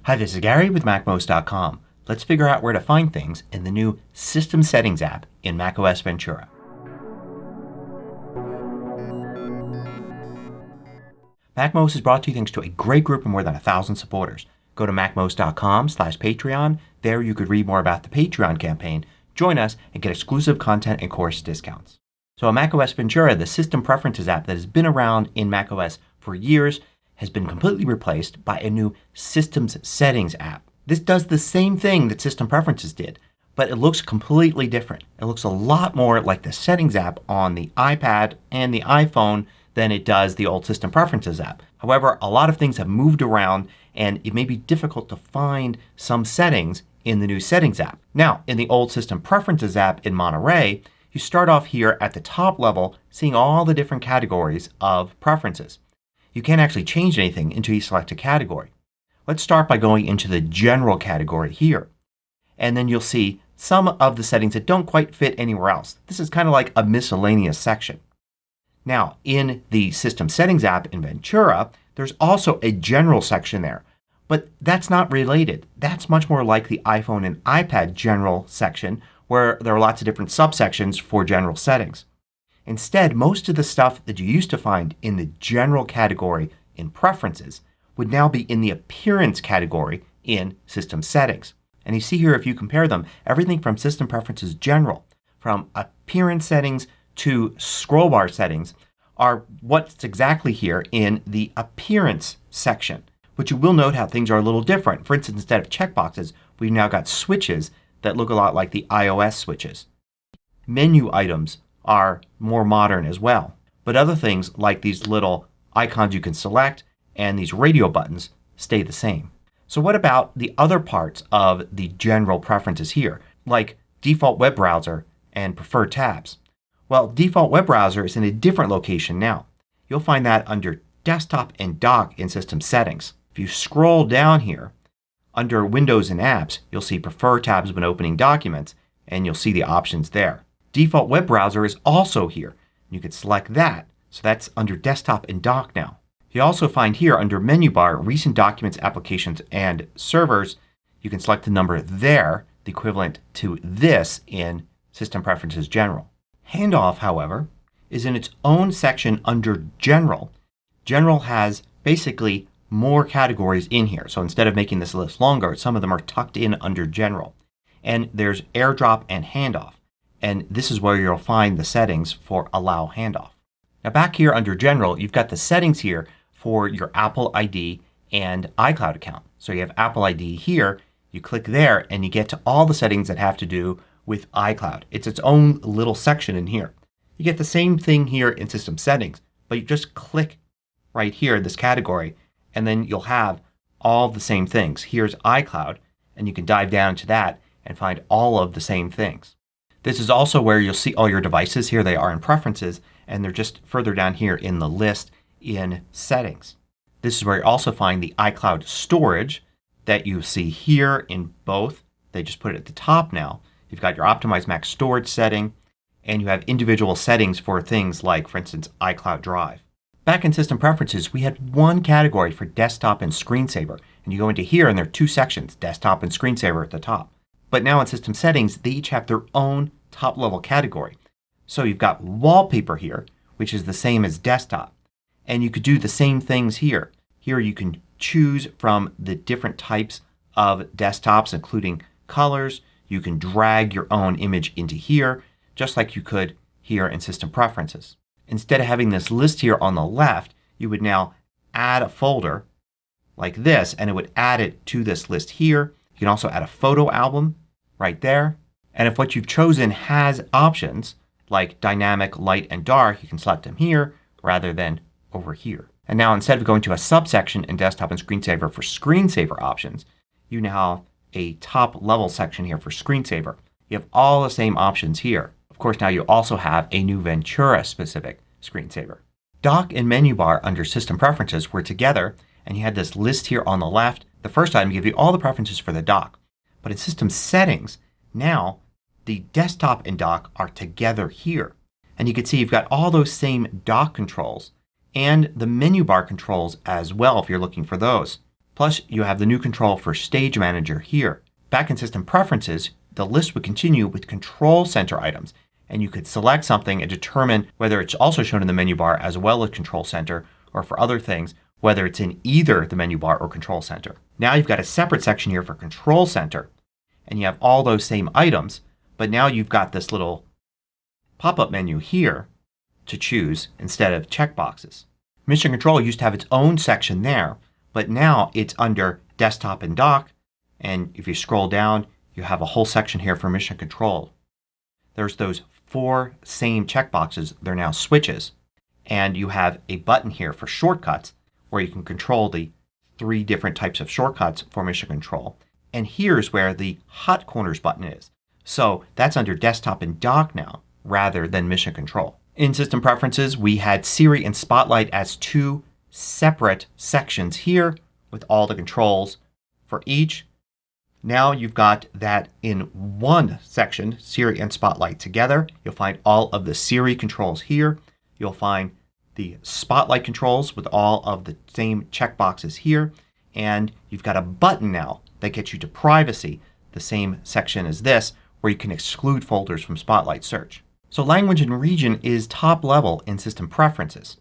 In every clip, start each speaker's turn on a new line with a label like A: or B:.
A: Hi, this is Gary with MacMost.com. Let's figure out where to find things in the new System Settings app in macOS Ventura. MacMost has brought to you thanks to a great group of more than 1,000 supporters. Go to macmost.com/Patreon. There you could read more about the Patreon campaign, join us, and get exclusive content and course discounts. So in macOS Ventura, the System Preferences app that has been around in macOS for years has been completely replaced by a new Systems Settings app. This does the same thing that System Preferences did, but it looks completely different. It looks a lot more like the Settings app on the iPad and the iPhone than it does the old System Preferences app. However, a lot of things have moved around and it may be difficult to find some settings in the new Settings app. Now, in the old System Preferences app in Monterey, you start off here at the top level seeing all the different categories of preferences. You can't actually change anything until you select a category. Let's start by going into the General category here. And then you'll see some of the settings that don't quite fit anywhere else. This is kind of like a miscellaneous section. Now in the System Settings app in Ventura, there's also a General section there. But that's not related. That's much more like the iPhone and iPad General section where there are lots of different subsections for general settings. Instead, most of the stuff that you used to find in the General category in Preferences would now be in the Appearance category in System Settings. And you see here if you compare them, everything from System Preferences General, from Appearance settings to scroll bar settings are what's exactly here in the Appearance section. But you will note how things are a little different. For instance, instead of checkboxes, we've now got switches that look a lot like the iOS switches. Menu items are more modern as well. But other things like these little icons you can select and these radio buttons stay the same. So what about the other parts of the general preferences here, like default web browser and preferred tabs? Well, default web browser is in a different location now. You'll find that under Desktop and Dock in System Settings. If you scroll down here under Windows and Apps, you'll see Preferred tabs when opening documents and you'll see the options there. Default web browser is also here. You can select that. So that's under Desktop and Dock now. You also find here under Menu Bar, Recent Documents, Applications, and Servers. You can select the number there, the equivalent to this in System Preferences General. Handoff, however, is in its own section under General. General has basically more categories in here. So instead of making this list longer, some of them are tucked in under General. And there's AirDrop and Handoff. And this is where you'll find the settings for Allow Handoff. Now back here under General, you've got the settings here for your Apple ID and iCloud account. So you have Apple ID here. You click there and you get to all the settings that have to do with iCloud. It's its own little section in here. You get the same thing here in System Settings, but you just click right here in this category and then you'll have all the same things. Here's iCloud and you can dive down to that and find all of the same things. This is also where you'll see all your devices. Here they are in Preferences and they're just further down here in the list in Settings. This is where you also find the iCloud storage that you see here in both. They just put it at the top now. You've got your Optimized Mac storage setting and you have individual settings for things like, for instance, iCloud Drive. Back in System Preferences we had one category for Desktop and Screensaver. And you go into here and there are two sections, Desktop and Screensaver at the top. But now in System Settings they each have their own top level category. So you've got Wallpaper here, which is the same as Desktop. And you could do the same things here. Here you can choose from the different types of desktops including colors. You can drag your own image into here just like you could here in System Preferences. Instead of having this list here on the left, you would now add a folder like this and it would add it to this list here. You can also add a photo album right there. And if what you've chosen has options like dynamic, light, and dark, you can select them here rather than over here. And now instead of going to a subsection in Desktop and Screensaver for screensaver options, you now have a top level section here for screensaver. You have all the same options here. Of course now you also have a new Ventura specific screensaver. Dock and Menu Bar under System Preferences were together and you had this list here on the left. The first item gives you all the preferences for the dock. But in System Settings now the Desktop and Dock are together here. And you can see you've got all those same dock controls and the menu bar controls as well if you're looking for those. Plus you have the new control for Stage Manager here. Back in System Preferences, the list would continue with Control Center items, and you could select something and determine whether it's also shown in the menu bar as well as Control Center, or for other things whether it's in either the menu bar or Control Center. Now you've got a separate section here for Control Center, and you have all those same items, but now you've got this little pop-up menu here to choose instead of checkboxes. Mission Control used to have its own section there, but now it's under Desktop and Dock, and if you scroll down you have a whole section here for Mission Control. There's those 4 same checkboxes. They're now switches. And you have a button here for shortcuts where you can control the 3 different types of shortcuts for Mission Control. And here's where the Hot Corners button is. So that's under Desktop and Dock now rather than Mission Control. In System Preferences we had Siri and Spotlight as 2 separate sections here with all the controls for each. Now you've got that in one section, Siri and Spotlight together. You'll find all of the Siri controls here. You'll find the Spotlight controls with all of the same checkboxes here. And you've got a button now that gets you to Privacy, the same section as this, where you can exclude folders from Spotlight Search. So Language and Region is top level in System Preferences.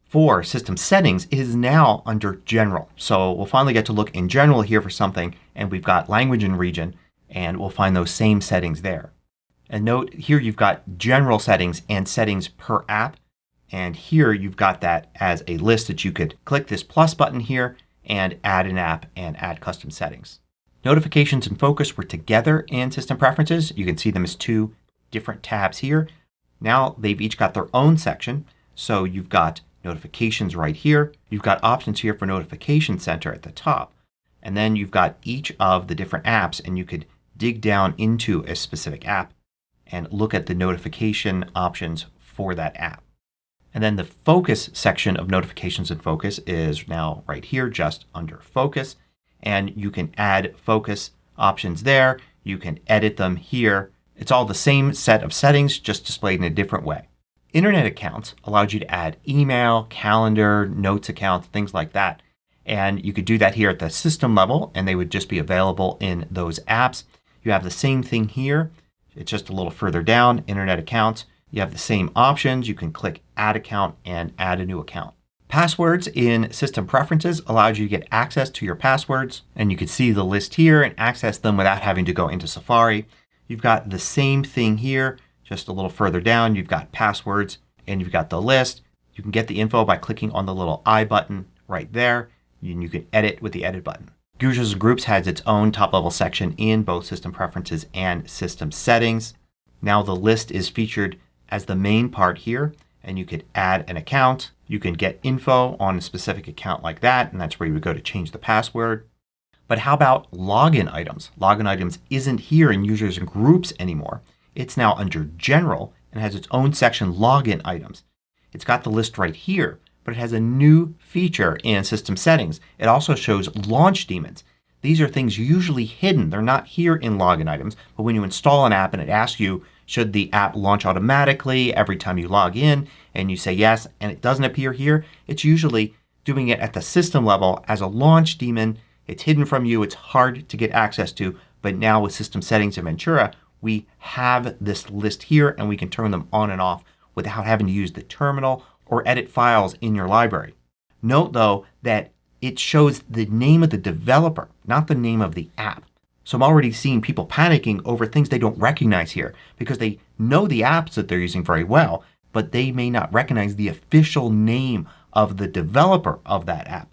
A: For System Settings it is now under General. So we'll finally get to look in General here for something, and we've got Language and Region, and we'll find those same settings there. And note here you've got General Settings and Settings per app, and here you've got that as a list that you could click this plus button here and add an app and add custom settings. Notifications and Focus were together in System Preferences. You can see them as 2 different tabs here. Now they've each got their own section. So you've got Notifications right here. You've got options here for Notification Center at the top. And then you've got each of the different apps, and you could dig down into a specific app and look at the notification options for that app. And then the Focus section of Notifications and Focus is now right here just under Focus. And you can add focus options there. You can edit them here. It's all the same set of settings, just displayed in a different way. Internet accounts allowed you to add email, calendar, notes accounts, things like that. And you could do that here at the system level, and they would just be available in those apps. You have the same thing here. It's just a little further down, Internet accounts. You have the same options. You can click Add Account and add a new account. Passwords in System Preferences allowed you to get access to your passwords, and you could see the list here and access them without having to go into Safari. You've got the same thing here. Just a little further down you've got passwords and you've got the list. You can get the info by clicking on the little I button right there. And you can edit with the edit button. Users and Groups has its own top level section in both System Preferences and System Settings. Now the list is featured as the main part here, and you could add an account. You can get info on a specific account like that, and that's where you would go to change the password. But how about login items? Login items isn't here in Users and Groups anymore. It's now under General and has its own section, Login Items. It's got the list right here, but it has a new feature in System Settings. It also shows launch daemons. These are things usually hidden. They're not here in Login Items, but when you install an app and it asks you should the app launch automatically every time you log in, and you say yes and it doesn't appear here, it's usually doing it at the system level as a launch daemon. It's hidden from you. It's hard to get access to, but now with System Settings in Ventura we have this list here and we can turn them on and off without having to use the terminal or edit files in your library. Note though that it shows the name of the developer, not the name of the app. So I'm already seeing people panicking over things they don't recognize here because they know the apps that they're using very well, but they may not recognize the official name of the developer of that app.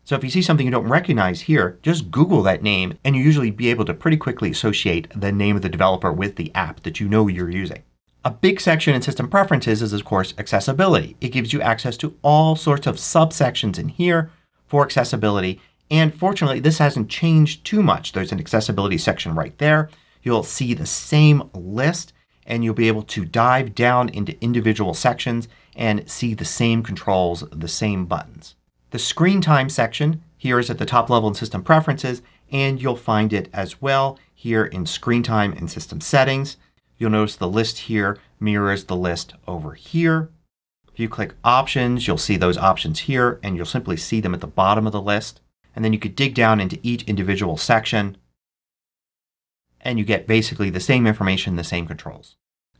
A: So if you see something you don't recognize here, just Google that name and you usually be able to pretty quickly associate the name of the developer with the app that you know you're using. A big section in System Preferences is of course accessibility. It gives you access to all sorts of subsections in here for accessibility, and fortunately this hasn't changed too much. There's an accessibility section right there. You'll see the same list and you'll be able to dive down into individual sections and see the same controls, the same buttons. The Screen Time section here is at the top level in System Preferences, and you'll find it as well here in Screen Time and System Settings. You'll notice the list here mirrors the list over here. If you click Options you'll see those options here, and you'll simply see them at the bottom of the list. And then you could dig down into each individual section and you get basically the same information, the same controls.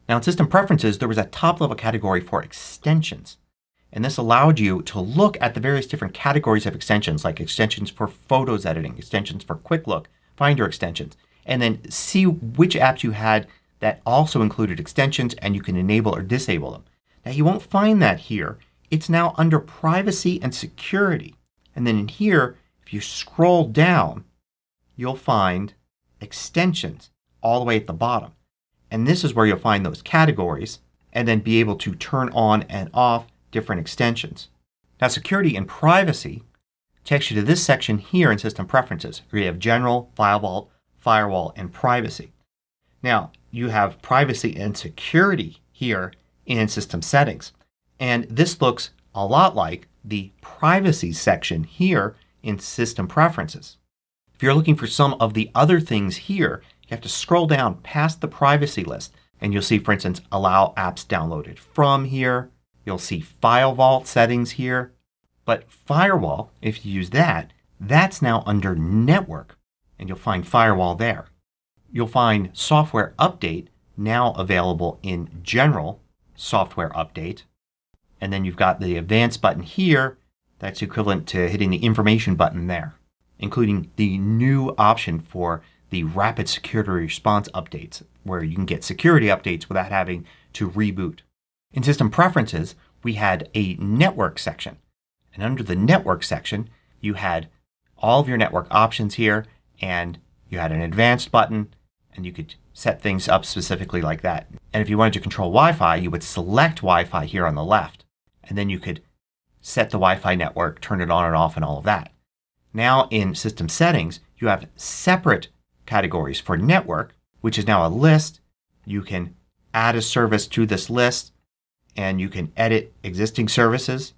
A: Now in System Preferences there was a top level category for extensions. And this allowed you to look at the various different categories of extensions, like extensions for photos editing, extensions for quick look, Finder extensions, and then see which apps you had that also included extensions and you can enable or disable them. Now you won't find that here. It's now under Privacy and Security. And then in here, if you scroll down, you'll find Extensions all the way at the bottom. And this is where you'll find those categories and then be able to turn on and off different extensions. Now Security and Privacy takes you to this section here in System Preferences where you have General, File Vault, Firewall, and Privacy. Now you have Privacy and Security here in System Settings. And this looks a lot like the Privacy section here in System Preferences. If you're looking for some of the other things here, you have to scroll down past the Privacy list and you'll see, for instance, Allow Apps Downloaded From here. You'll see File Vault settings here. But Firewall, if you use that, that's now under Network and you'll find Firewall there. You'll find Software Update now available in General Software Update. And then you've got the Advanced button here. That's equivalent to hitting the Information button there, including the new option for the Rapid Security Response updates where you can get security updates without having to reboot. In System Preferences we had a Network section. And under the Network section you had all of your network options here and you had an Advanced button and you could set things up specifically like that. And if you wanted to control Wi-Fi you would select Wi-Fi here on the left. And then you could set the Wi-Fi network, turn it on and off and all of that. Now in System Settings you have separate categories for Network, which is now a list. You can add a service to this list and you can edit existing services.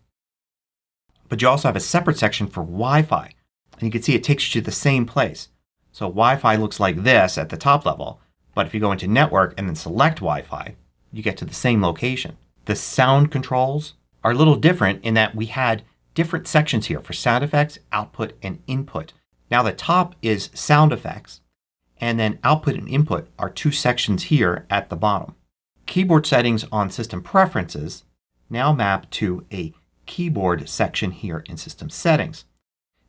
A: But you also have a separate section for Wi-Fi. And you can see it takes you to the same place. So Wi-Fi looks like this at the top level. But if you go into Network and then select Wi-Fi, you get to the same location. The sound controls are a little different in that we had different sections here for sound effects, output, and input. Now the top is sound effects and then output and input are two sections here at the bottom. Keyboard settings on System Preferences now map to a keyboard section here in System Settings.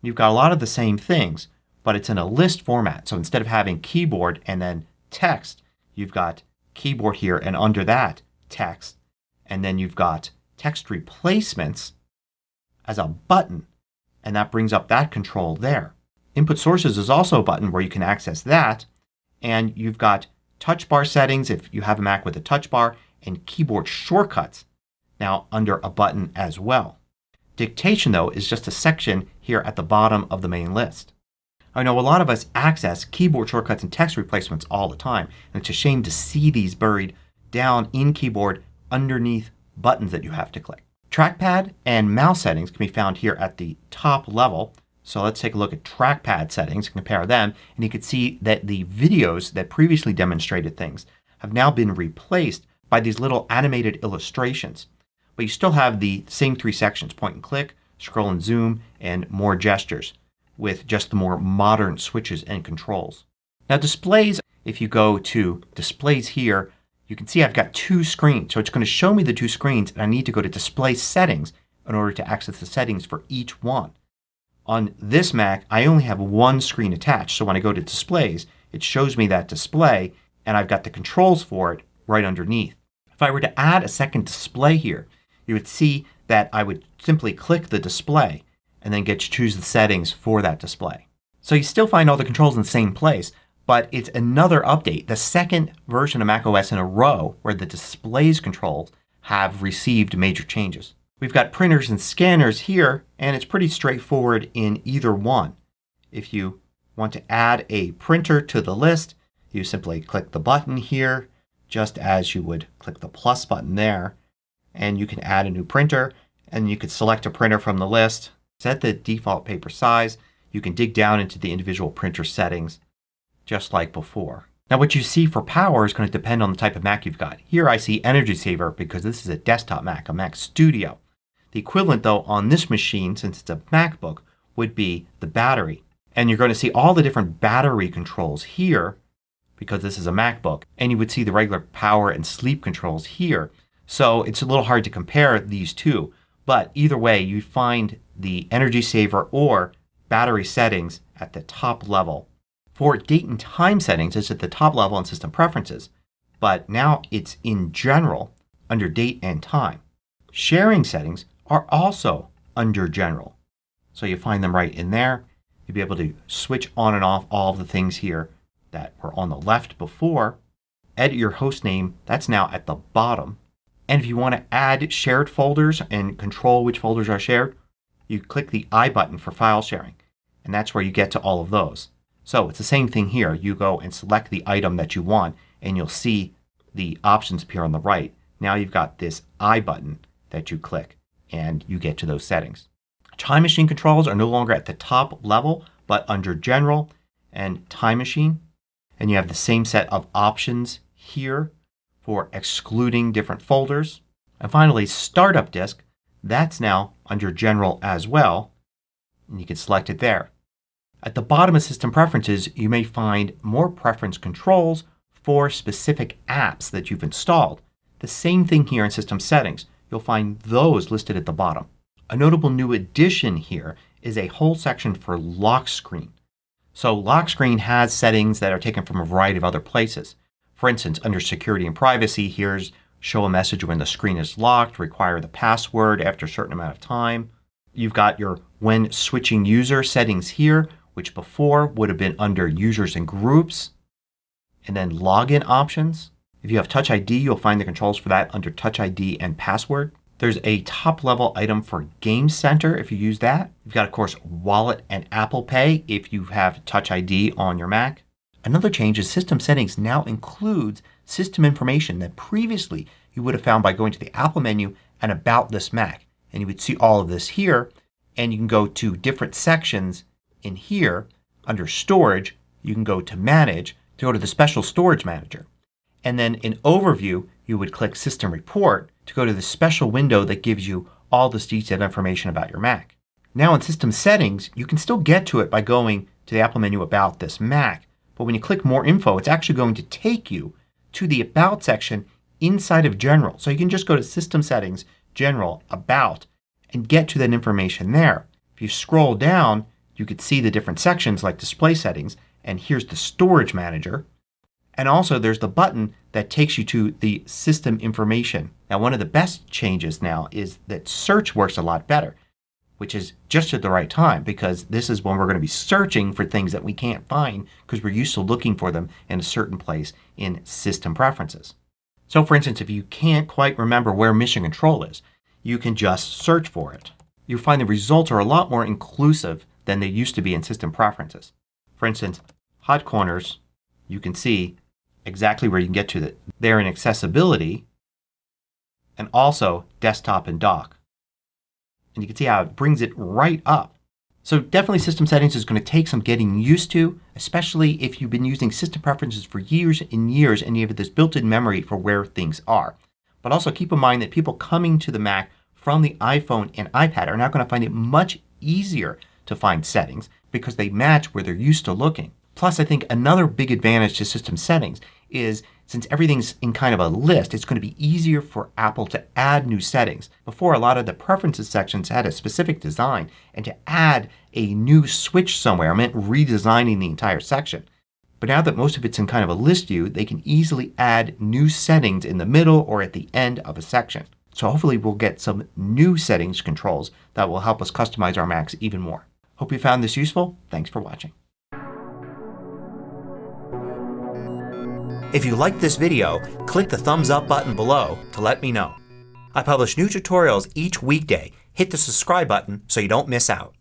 A: You've got a lot of the same things but it's in a list format. So instead of having keyboard and then text, you've got keyboard here and under that text. And then you've got text replacements as a button and that brings up that control there. Input sources is also a button where you can access that. And you've got touch bar settings if you have a Mac with a touch bar and keyboard shortcuts now under a button as well. Dictation though is just a section here at the bottom of the main list. I know a lot of us access keyboard shortcuts and text replacements all the time and it's a shame to see these buried down in keyboard underneath buttons that you have to click. Trackpad and mouse settings can be found here at the top level. So let's take a look at trackpad settings and compare them. And you can see that the videos that previously demonstrated things have now been replaced by these little animated illustrations. But you still have the same three sections, point and click, scroll and zoom, and more gestures with just the more modern switches and controls. Now displays, if you go to displays here, you can see I've got two screens. So it's going to show me the two screens and I need to go to display settings in order to access the settings for each one. On this Mac I only have one screen attached. So when I go to displays it shows me that display and I've got the controls for it right underneath. If I were to add a second display here you would see that I would simply click the display and then get to choose the settings for that display. So you still find all the controls in the same place. But it's another update, the second version of macOS in a row where the displays controls have received major changes. We've got printers and scanners here and it's pretty straightforward in either one. If you want to add a printer to the list you simply click the button here just as you would click the plus button there and you can add a new printer and you can select a printer from the list, set the default paper size. You can dig down into the individual printer settings just like before. Now what you see for power is going to depend on the type of Mac you've got. Here I see Energy Saver because this is a desktop Mac, a Mac Studio. The equivalent though on this machine, since it's a MacBook, would be the battery. And you're going to see all the different battery controls here because this is a MacBook. And you would see the regular power and sleep controls here. So it's a little hard to compare these two. But either way, you find the energy saver or battery settings at the top level. For date and time settings, it's at the top level in System Preferences. But now it's in General under Date and Time. Sharing settings are also under General. So you find them right in there. You'll be able to switch on and off all of the things here that were on the left before. Edit your host name. That's now at the bottom. And if you want to add shared folders and control which folders are shared, you click the I button for file sharing. And that's where you get to all of those. So it's the same thing here. You go and select the item that you want and you'll see the options appear on the right. Now you've got this I button that you click and you get to those settings. Time Machine controls are no longer at the top level but under General and Time Machine. And you have the same set of options here for excluding different folders. And finally, Startup Disk, that's now under General as well. And you can select it there. At the bottom of System Preferences, you may find more preference controls for specific apps that you've installed. The same thing here in System Settings. You'll find those listed at the bottom. A notable new addition here is a whole section for lock screen. So lock screen has settings that are taken from a variety of other places. For instance, under Security and Privacy, here's show a message when the screen is locked, require the password after a certain amount of time. You've got your when switching user settings here, which before would have been under Users and Groups. And then Login options. If you have Touch ID, you'll find the controls for that under Touch ID and Password. There's a top level item for Game Center if you use that. You've got, of course, Wallet and Apple Pay if you have Touch ID on your Mac. Another change is System Settings now includes system information that previously you would have found by going to the Apple menu and About This Mac. And you would see all of this here. And you can go to different sections in here. Under Storage, you can go to Manage to go to the Special Storage Manager. And then in Overview, you would click System Report to go to the special window that gives you all this detailed information about your Mac. Now in System Settings, you can still get to it by going to the Apple menu About This Mac. But when you click More Info, it's actually going to take you to the About section inside of General. So you can just go to System Settings, General, About, and get to that information there. If you scroll down, you could see the different sections like Display Settings, and here's the Storage Manager. And also there's the button that takes you to the system information. Now one of the best changes now is that search works a lot better, which is just at the right time because this is when we're going to be searching for things that we can't find because we're used to looking for them in a certain place in System Preferences. So for instance, if you can't quite remember where Mission Control is, you can just search for it. You'll find the results are a lot more inclusive than they used to be in System Preferences. For instance, Hot Corners, you can see exactly where you can get to it. They're in Accessibility and also Desktop and Dock. And you can see how it brings it right up. So definitely System Settings is going to take some getting used to, especially if you've been using System Preferences for years and years and you have this built-in memory for where things are. But also keep in mind that people coming to the Mac from the iPhone and iPad are now going to find it much easier to find settings because they match where they're used to looking. Plus I think another big advantage to System Settings is since everything's in kind of a list, it's going to be easier for Apple to add new settings. Before, a lot of the Preferences sections had a specific design, and to add a new switch somewhere meant redesigning the entire section. But now that most of it's in kind of a list view, they can easily add new settings in the middle or at the end of a section. So hopefully we'll get some new settings controls that will help us customize our Macs even more. Hope you found this useful. Thanks for watching. If you liked this video, click the thumbs up button below to let me know. I publish new tutorials each weekday. Hit the subscribe button so you don't miss out.